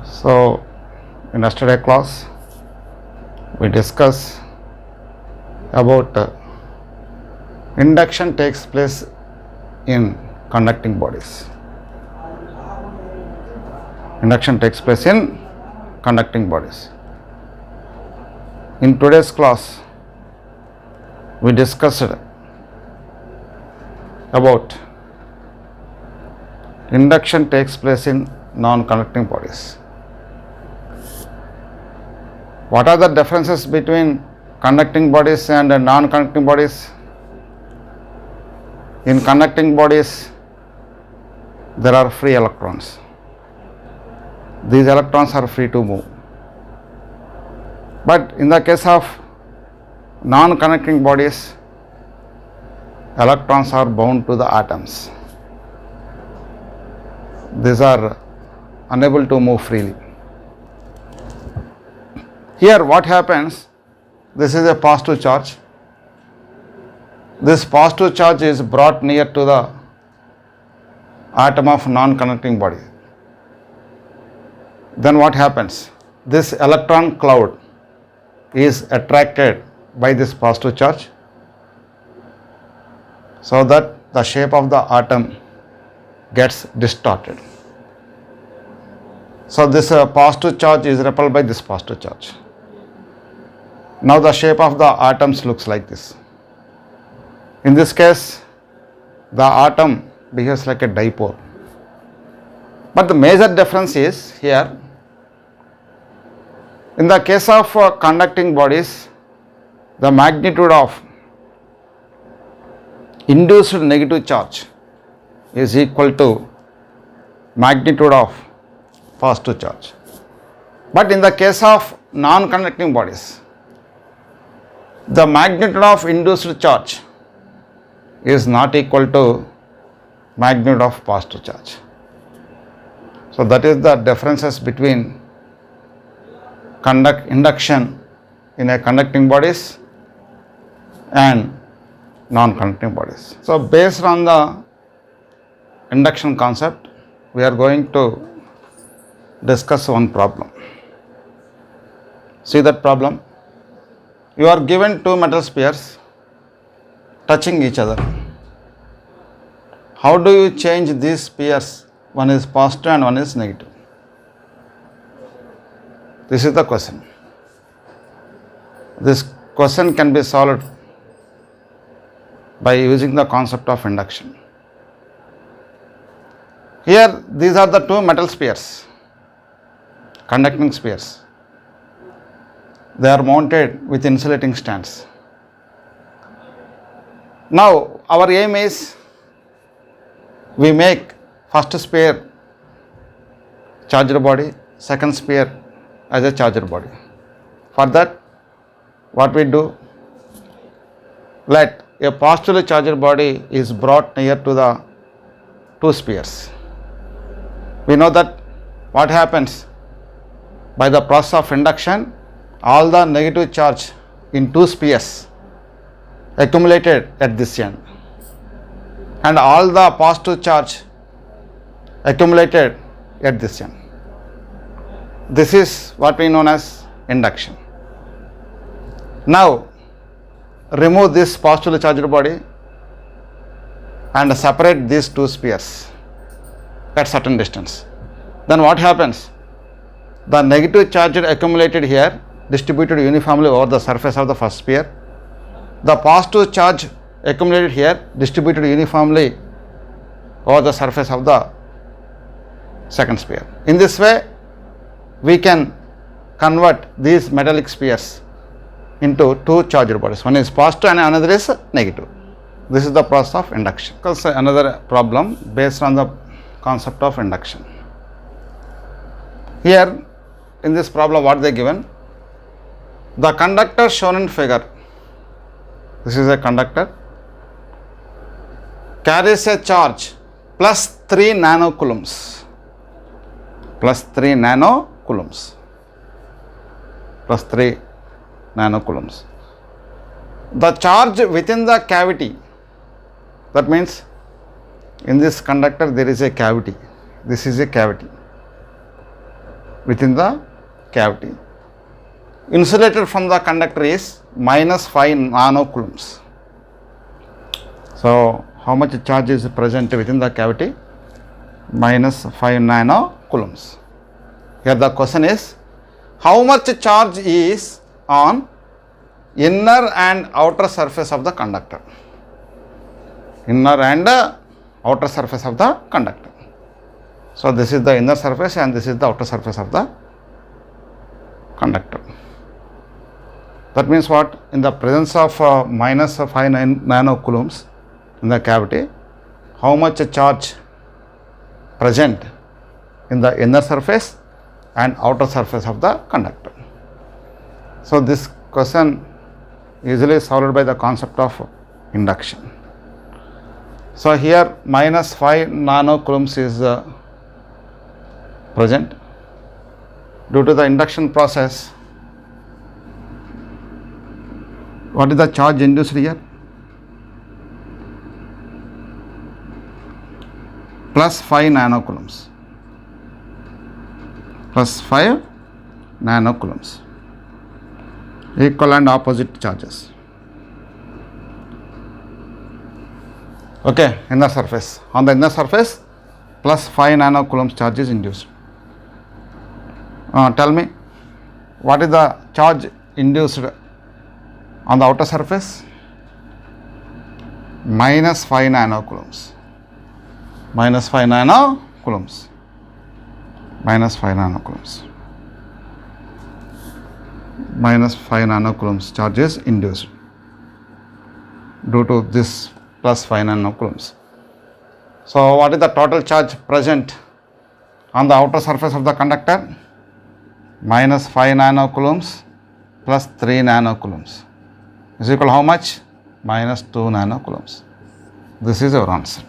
So, in yesterday class, we discuss about induction takes place in conducting bodies. Induction takes place in conducting bodies. In today's class, we discussed about induction takes place in non-conducting bodies. What are the differences between conducting bodies and non-conducting bodies? In conducting bodies, there are free electrons. These electrons are free to move. But in the case of non-conducting bodies, electrons are bound to the atoms. These are unable to move freely. Here what happens, this is a positive charge. This positive charge is brought near to the atom of non-conducting body. Then what happens? This electron cloud is attracted by this positive charge, so that the shape of the atom gets distorted. So this positive charge is repelled by this positive charge. Now the shape of the atoms looks like this. In this case, the atom behaves like a dipole. But the major difference is here, in the case of conducting bodies, the magnitude of induced negative charge is equal to magnitude of positive charge. But in the case of non-conducting bodies, the magnitude of induced charge is not equal to magnitude of positive charge. So that is the differences between induction in a conducting bodies and non-conducting bodies. So based on the induction concept, we are going to discuss one problem. See that problem? You are given two metal spheres touching each other. How do you change these spheres? One is positive and one is negative. This is the question. This question can be solved by using the concept of induction. Here, these are the two metal spheres, conducting spheres. They are mounted with insulating stands. Now, our aim is we make first sphere charged body, second sphere as a charged body. For that, what we do? Let a positively charged body is brought near to the two spheres. We know that what happens by the process of induction, all the negative charge in two spheres accumulated at this end, and all the positive charge accumulated at this end. This is what we know as induction. Now, remove this positively charged body and separate these two spheres at certain distance. Then what happens? The negative charge accumulated here distributed uniformly over the surface of the first sphere. The positive charge accumulated here distributed uniformly over the surface of the second sphere. In this way, we can convert these metallic spheres into two charged bodies. One is positive and another is negative. This is the process of induction. Because another problem based on the concept of induction. Here, in this problem, what they given? The conductor shown in figure, this is a conductor, carries a charge plus 3 nanocoulombs. Plus 3 nanocoulombs. Plus 3 nanocoulombs. The charge within the cavity, that means in this conductor there is a cavity. This is a cavity. within the cavity. Insulated from the conductor is minus 5 nanocoulombs. So, how much charge is present within the cavity? Minus 5 nanocoulombs. Here the question is, how much charge is on inner and outer surface of the conductor? Inner and outer surface of the conductor. So, this is the inner surface and this is the outer surface of the conductor. That means what? In the presence of minus 5 nanocoulombs in the cavity, how much charge present in the inner surface and outer surface of the conductor? So, this question easily solved by the concept of induction. So, here minus 5 nanocoulombs is present. Due to the induction process, what is the charge induced here? Plus 5 nanocoulombs. Plus 5 nanocoulombs. Equal and opposite charges. Okay, inner surface. On the inner surface, plus 5 nanocoulombs charge is induced. Tell me, what is the charge induced on the outer surface? Minus 5 nanocoulombs. Minus 5 nanocoulombs. Minus 5 nanocoulombs. Minus 5 nanocoulombs charge is induced due to this plus 5 nanocoulombs. So, what is the total charge present on the outer surface of the conductor? Minus 5 nanocoulombs plus 3 nanocoulombs is equal to how much? Minus 2 nanocoulombs. This is our answer.